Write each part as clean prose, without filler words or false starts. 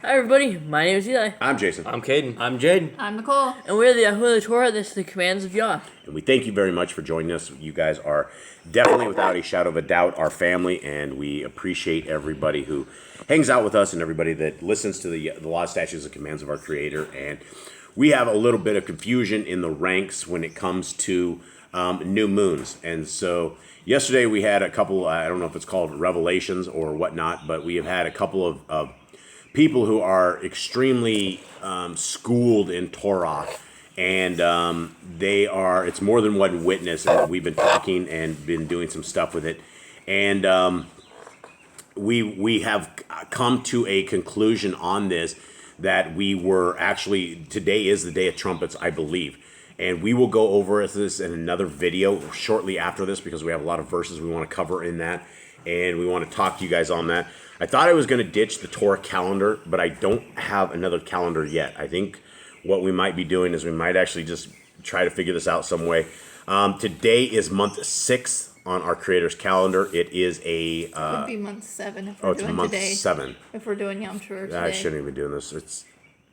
Hi everybody, my name is Eli. I'm Jason. I'm Caden. I'm Jaden. I'm Nicole. And we're the YHWH of the Torah, this is the commands of Yah. And we thank you very much for joining us. You guys are definitely, without a shadow of a doubt, our family, and we appreciate everybody who hangs out with us and everybody that listens to the law, statutes, and commands of our Creator. And we have a little bit of confusion in the ranks when it comes to new moons. And so yesterday we had a couple, I don't know if it's called revelations or whatnot, but we have had a couple of people who are extremely schooled in Torah, and it's more than one witness, and we've been talking and been doing some stuff with it, and we have come to a conclusion on this, that we were actually, today is the day of trumpets, I believe, and we will go over this in another video shortly after this, because we have a lot of verses we want to cover in that, and we want to talk to you guys on that. I thought I was going to ditch the Torah calendar, but I don't have another calendar yet. I think what we might be doing is we might actually just try to figure this out some way. Today is month 6 on our Creator's calendar. It is a... It would be month 7 if we're doing month today. 7. If we're doing Yom Kippur today. I shouldn't even be doing this. It's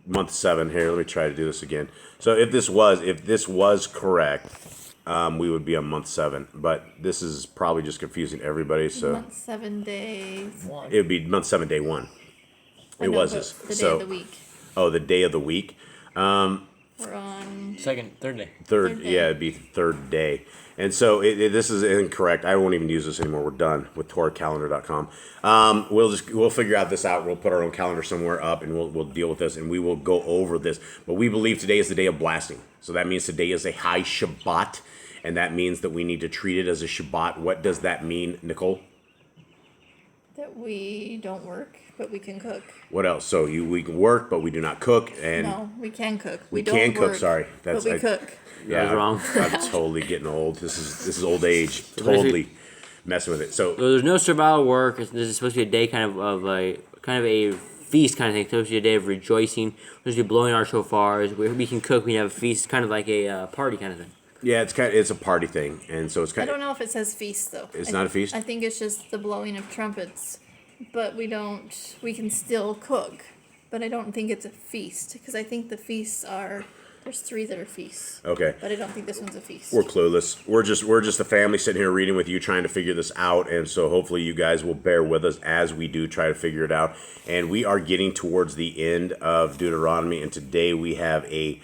month 7. Here, let me try to do this again. So if this was correct, we would be on month 7. But this is probably just confusing everybody. So month 7 days. it would be month 7, day 1. It was this. The day of the week. Oh, the day of the week. We're on Third day. Third day. Yeah, it'd be third day. And so this is incorrect. I won't even use this anymore. We're done with TorahCalendar.com. We'll figure out this out. We'll put our own calendar somewhere up, and we'll deal with this, and we will go over this. But we believe today is the day of blasting. So that means today is a high Shabbat, and that means that we need to treat it as a Shabbat. What does that mean, Nicole? that we don't work, but we can cook. What else? So we can work, but we do not cook, and No, we can cook. we don't can cook. work, Sorry, but we cook. Yeah, That was wrong. I'm totally getting old. This is old age. Totally messing with it. So There's no survival work. This is supposed to be a day kind of a feast kind of thing. It's supposed to be a day of rejoicing. We're supposed to be blowing our shofars. We can cook. We can have a feast. It's kind of like a party kind of thing. yeah, it's a party thing, and so it's I kind don't of know if it says feast though. It's not a feast? I think it's just the blowing of trumpets, but we can still cook, but I don't think it's a feast, because I think the feasts there's 3 that are feasts. okay. But I don't think this one's a feast. We're clueless. We're just a family sitting here reading with you, trying to figure this out, and so hopefully you guys will bear with us as we do try to figure it out. And we are getting towards the end of Deuteronomy, and today we have a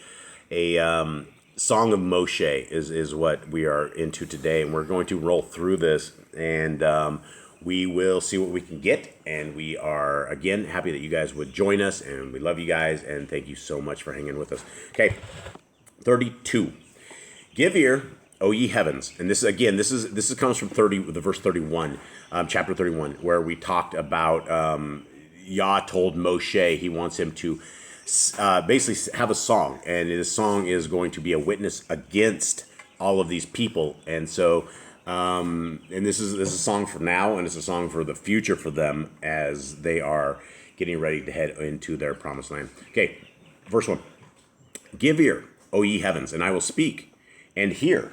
Song of Moshe is what we are into today, and we're going to roll through this, and we will see what we can get. And we are, again, happy that you guys would join us, and we love you guys, and thank you so much for hanging with us. Okay, 32. Give ear, O ye heavens. And this comes from the verse 31, chapter 31, where we talked about Yah told Moshe he wants him to basically have a song, and this song is going to be a witness against all of these people. And so and this is a song for now, and it's a song for the future for them as they are getting ready to head into their promised land. Okay, verse 1. Give ear, O ye heavens, and I will speak, and hear,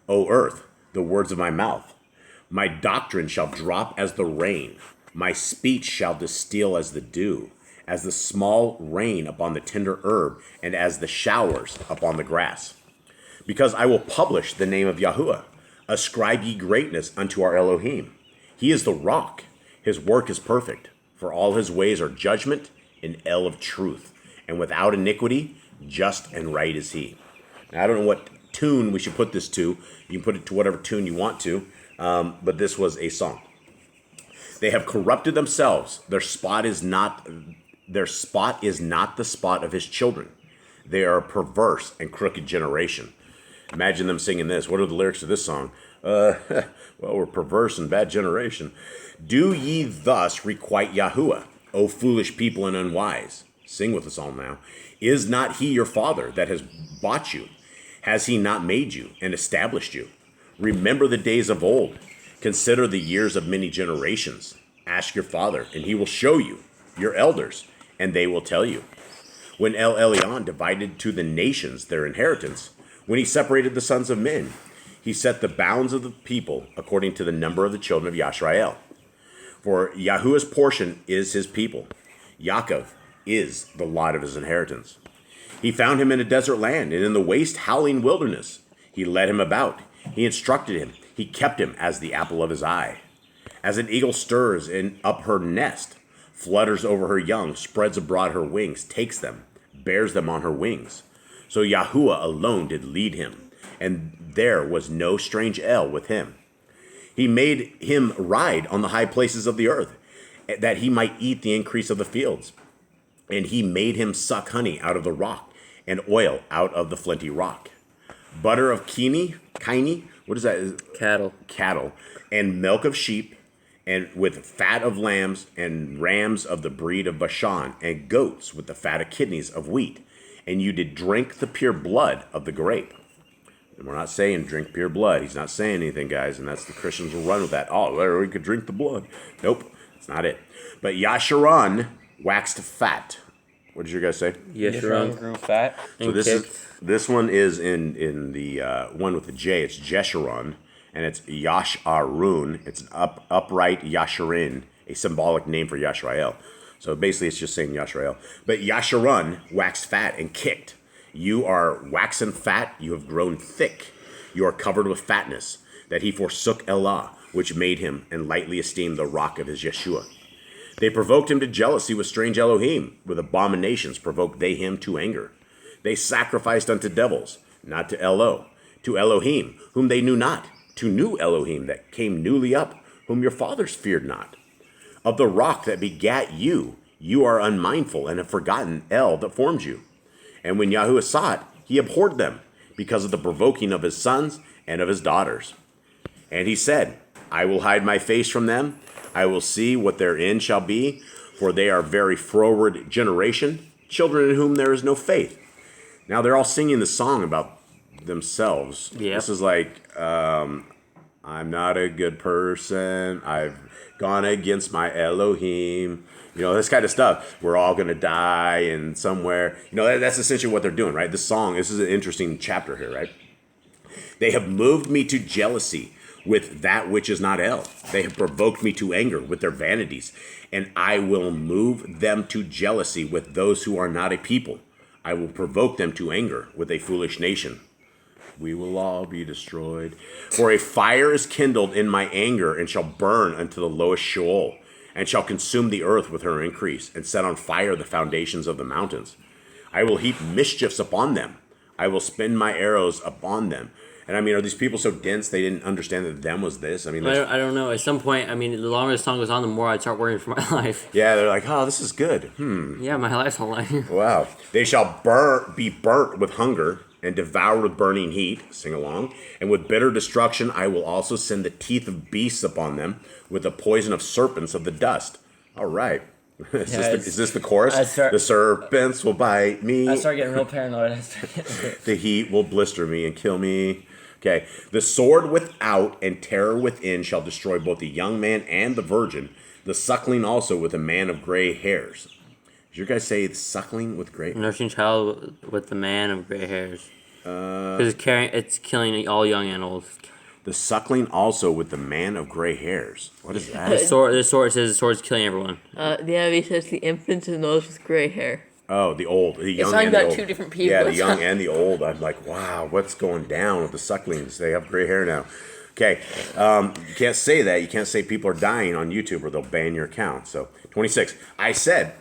O earth, the words of my mouth. My doctrine shall drop as the rain, my speech shall distill as the dew, as the small rain upon the tender herb, and as the showers upon the grass. Because I will publish the name of Yahuwah. Ascribe ye greatness unto our Elohim. He is the rock. His work is perfect. For all his ways are judgment and el of truth. And without iniquity, just and right is he. Now, I don't know what tune we should put this to. You can put it to whatever tune you want to. But this was a song. They have corrupted themselves. Their spot is not the spot of his children. They are a perverse and crooked generation. Imagine them singing this. What are the lyrics to this song? Well, we're perverse and bad generation. Do ye thus requite Yahuwah, O foolish people and unwise? Sing with us all now. Is not he your father that has bought you? Has he not made you and established you? Remember the days of old. Consider the years of many generations. Ask your father, and he will show you, your elders, and they will tell you. When El Elyon divided to the nations their inheritance, when he separated the sons of men, he set the bounds of the people according to the number of the children of Yasrael. For Yahuwah's portion is his people. Yaakov is the lot of his inheritance. He found him in a desert land and in the waste howling wilderness. He led him about. He instructed him. He kept him as the apple of his eye. As an eagle stirs up her nest, flutters over her young, spreads abroad her wings, takes them, bears them on her wings. So Yahuwah alone did lead him, and there was no strange El with him. He made him ride on the high places of the earth, that he might eat the increase of the fields. And he made him suck honey out of the rock, and oil out of the flinty rock. Butter of kine, what is that? Cattle, and milk of sheep, and with fat of lambs, and rams of the breed of Bashan, and goats with the fat of kidneys of wheat. And you did drink the pure blood of the grape. And we're not saying drink pure blood. He's not saying anything, guys, and that's the Christians will run with that. Oh, there, we could drink the blood. Nope, that's not it. But Yasharon waxed fat. What did you guys say? Yeshurun grew fat. So this one is in the one with the J. It's Jeshurun, and it's Yasharun. It's an upright Yasharin, a symbolic name for Yashrael. So basically, it's just saying Yashrael. But Yasharun waxed fat and kicked. You are waxen fat. You have grown thick. You are covered with fatness. That he forsook Elah, which made him, and lightly esteemed the rock of his Yeshua. They provoked him to jealousy with strange Elohim. With abominations provoked they him to anger. They sacrificed unto devils, not to to Elohim, whom they knew not, to new Elohim that came newly up, whom your fathers feared not. Of the rock that begat you, you are unmindful and have forgotten El that formed you. And when Yahuwah saw it, he abhorred them, because of the provoking of his sons and of his daughters. And he said, I will hide my face from them. I will see what their end shall be, for they are very froward generation, children in whom there is no faith. Now they're all singing the song about themselves. Yep. This is like, I'm not a good person. I've gone against my Elohim. You know, this kind of stuff. We're all going to die and somewhere. You know, that's essentially what they're doing, right? This song, this is an interesting chapter here, right? They have moved me to jealousy with that which is not El. They have provoked me to anger with their vanities, and I will move them to jealousy with those who are not a people. I will provoke them to anger with a foolish nation. We will all be destroyed. For a fire is kindled in my anger, and shall burn unto the lowest Sheol, and shall consume the earth with her increase, and set on fire the foundations of the mountains. I will heap mischiefs upon them. I will spin my arrows upon them. And I mean, are these people so dense they didn't understand that them was this? I mean, I don't know. At some point, I mean, the longer the song goes on, the more I'd start worrying for my life. yeah, they're like, oh, this is good. Yeah, my life's on line. Wow. They shall be burnt with hunger and devoured with burning heat. Sing along. And with bitter destruction, I will also send the teeth of beasts upon them, with the poison of serpents of the dust. All right. Is this the chorus? The serpents will bite me. I start getting real paranoid. The heat will blister me and kill me. Okay. The sword without and terror within shall destroy both the young man and the virgin, the suckling also with a man of gray hairs. Did you guys say it's suckling with gray? Nursing child with the man of gray hairs. Because it's killing all young and old. The suckling also with the man of gray hairs. What is that? The sword says the sword's killing everyone. The NIV says the infants and those with gray hair. Oh, the young talking and the about old. two different people. Yeah, the young and the old. I'm like, wow, what's going down with the sucklings? They have gray hair now. Okay, you can't say that. You can't say people are dying on YouTube or they'll ban your account. So, 26. I said,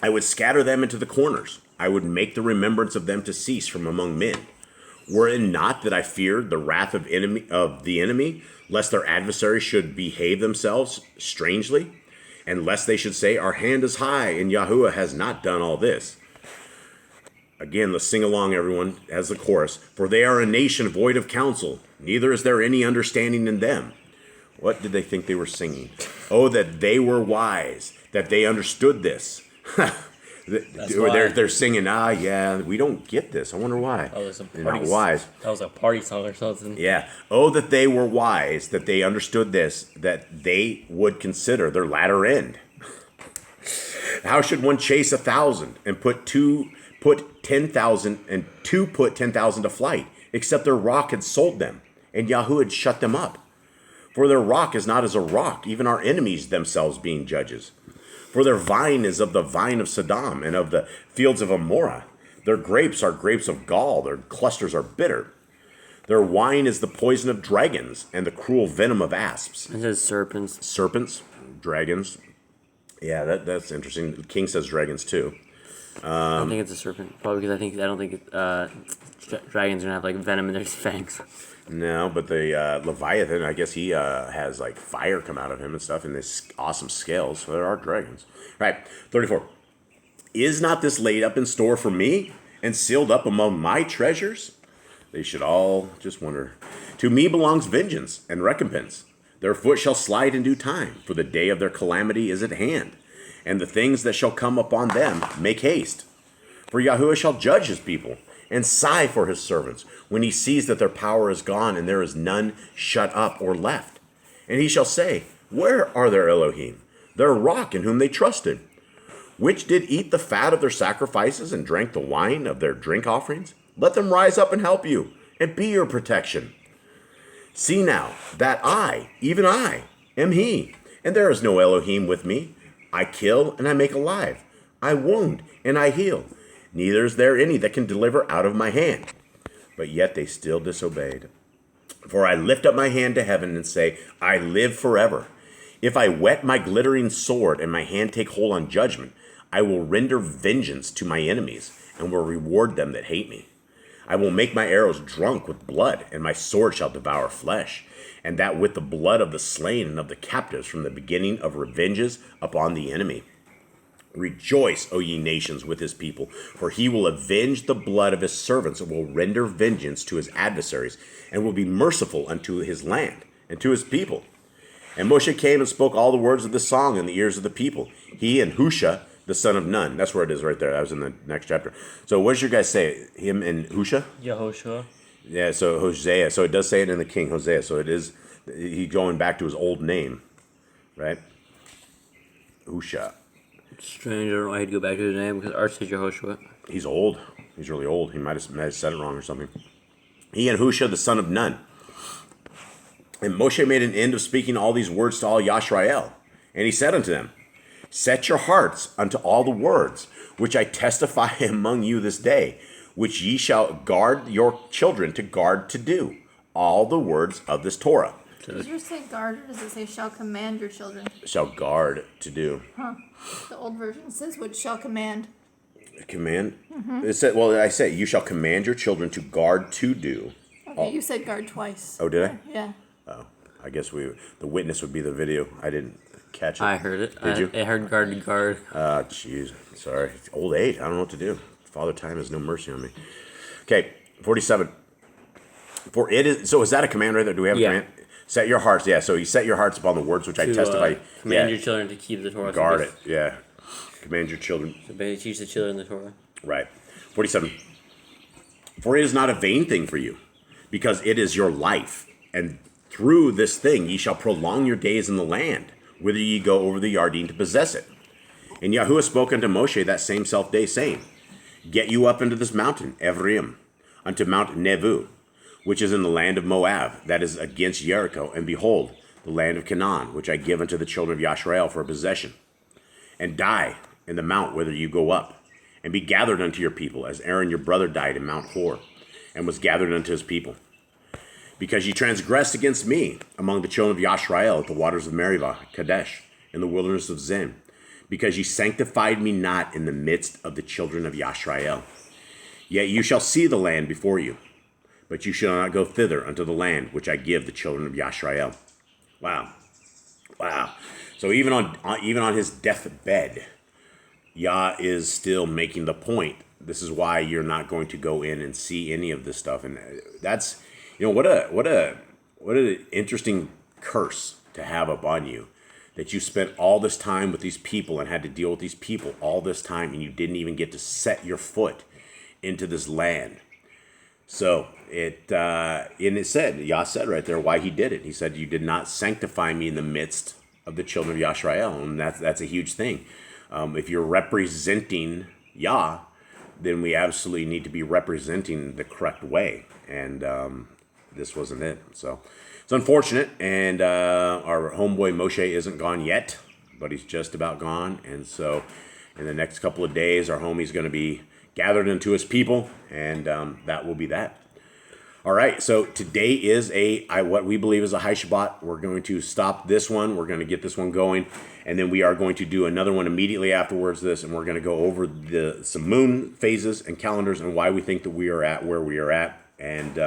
I would scatter them into the corners. I would make the remembrance of them to cease from among men. Were it not that I feared the wrath of the enemy, lest their adversaries should behave themselves strangely, and lest they should say, our hand is high, and Yahuwah has not done all this. Again, let's sing along, everyone, as the chorus. For they are a nation void of counsel, neither is there any understanding in them. What did they think they were singing? Oh, that they were wise, that they understood this. They're singing, yeah, we don't get this. I wonder why. Oh, they're not wise. That was a party song or something. Yeah. Oh, that they were wise, that they understood this, that they would consider their latter end. How should one chase 1,000 and put 10,000 and put 10,000 to flight, except their rock had sold them, and Yahuwah had shut them up? For their rock is not as a rock, even our enemies themselves being judges. For their vine is of the vine of Sodom and of the fields of Amorah. Their grapes are grapes of gall, their clusters are bitter. Their wine is the poison of dragons and the cruel venom of asps. It says serpents. Serpents, dragons. Yeah, that's interesting. The king says dragons too. I don't think it's a serpent. Probably because I don't think dragons are gonna have like venom in their fangs. No, but the Leviathan, I guess he has like fire come out of him and stuff, and this awesome scales. So there are dragons. Right, 34. Is not this laid up in store for me and sealed up among my treasures? They should all just wonder. To me belongs vengeance and recompense. Their foot shall slide in due time, for the day of their calamity is at hand, and the things that shall come upon them make haste. For YHWH shall judge his people, and sigh for his servants, when he sees that their power is gone, and there is none shut up or left. And he shall say, where are their Elohim, their rock in whom they trusted? Which did eat the fat of their sacrifices, and drank the wine of their drink offerings? Let them rise up and help you, and be your protection. See now, that I, even I, am he, and there is no Elohim with me. I kill, and I make alive. I wound, and I heal. Neither is there any that can deliver out of my hand. But yet they still disobeyed. For I lift up my hand to heaven and say, I live forever. If I whet my glittering sword, and my hand take hold on judgment, I will render vengeance to my enemies, and will reward them that hate me. I will make my arrows drunk with blood, and my sword shall devour flesh, and that with the blood of the slain and of the captives from the beginning of revenges upon the enemy. Rejoice, O ye nations, with his people, for he will avenge the blood of his servants, and will render vengeance to his adversaries, and will be merciful unto his land, and to his people. And Moshe came and spoke all the words of this song in the ears of the people, he and Husha, the son of Nun. That's where it is right there. That was in the next chapter. So what does your guys say? Him and Husha? Yehoshua. Yeah, so Hosea. So it does say it in the king, Hosea. So it is, he going back to his old name, right? Husha. Strange. I don't know why he'd go back to his name because Art says Yehoshua. He's old. He's really old. He might have said it wrong or something. He and Husha, the son of Nun. And Moshe made an end of speaking all these words to all Yashrael. And he said unto them, set your hearts unto all the words which I testify among you this day, which ye shall guard your children to guard to do, all the words of this Torah. Does yours say guard or does it say shall command your children? Shall guard to do. Huh. The old version says which shall command. Command? It said, well, I say, you shall command your children to guard to do. Okay, you said guard twice. Oh, did I? Yeah. Oh, I guess the witness would be the video. I didn't catch it. I heard it. Did you? I heard guard to guard. Jeez. Sorry. It's old age. I don't know what to do. Father Time has no mercy on me. Okay, 47. For it is, so is that a command right there? Do we have a command? Set your hearts. Yeah, so you set your hearts upon the words which I testify. Command your children to keep the Torah. Guard it. Yeah. Command your children. So basically teach the children the Torah. Right. 47. For it is not a vain thing for you, because it is your life, and through this thing ye shall prolong your days in the land, whither ye go over the Yarden to possess it. And YHWH spoke unto Moshe that same self day, saying, get you up into this mountain, Ephraim, unto Mount Nevu, which is in the land of Moab, that is against Jericho, and behold, the land of Canaan, which I give unto the children of Yashrael for a possession. And die in the mount whither you go up, and be gathered unto your people, as Aaron your brother died in Mount Hor, and was gathered unto his people. Because ye transgressed against me among the children of Yashrael at the waters of Meribah, Kadesh, in the wilderness of Zin, because ye sanctified me not in the midst of the children of Yashrael. Yet you shall see the land before you, but you shall not go thither unto the land which I give the children of Yashrael. Wow. Wow. So even on his deathbed, Yah is still making the point. This is why you're not going to go in and see any of this stuff. And that's, what an interesting curse to have upon you, that you spent all this time with these people and had to deal with these people all this time, and you didn't even get to set your foot into this land. So it said, Yah said right there why he did it. He said, you did not sanctify me in the midst of the children of Yashrael. And that's a huge thing. If you're representing Yah, then we absolutely need to be representing the correct way. And this wasn't it. So it's unfortunate. And our homeboy Moshe isn't gone yet. but he's just about gone. And so in the next couple of days, our homie's going to be gathered into his people, and that will be that. All right, so today is what we believe is a high Shabbat. We're going to stop this one. We're going to get this one going, and then we are going to do another one immediately afterwards this, and we're going to go over some moon phases and calendars and why we think that we are at where we are at, and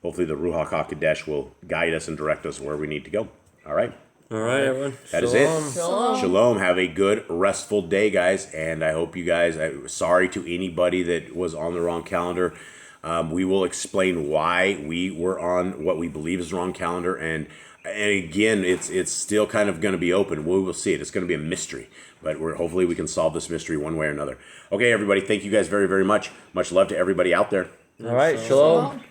hopefully the Ruach HaKodesh will guide us and direct us where we need to go. All right. All right, everyone. That is it. Shalom. Have a good, restful day, guys. And I hope you guys, sorry to anybody that was on the wrong calendar. We will explain why we were on what we believe is the wrong calendar. And again, it's still kind of going to be open. We will see it. It's going to be a mystery. But hopefully we can solve this mystery one way or another. Okay, everybody. Thank you guys very, very much. Much love to everybody out there. All right, shalom.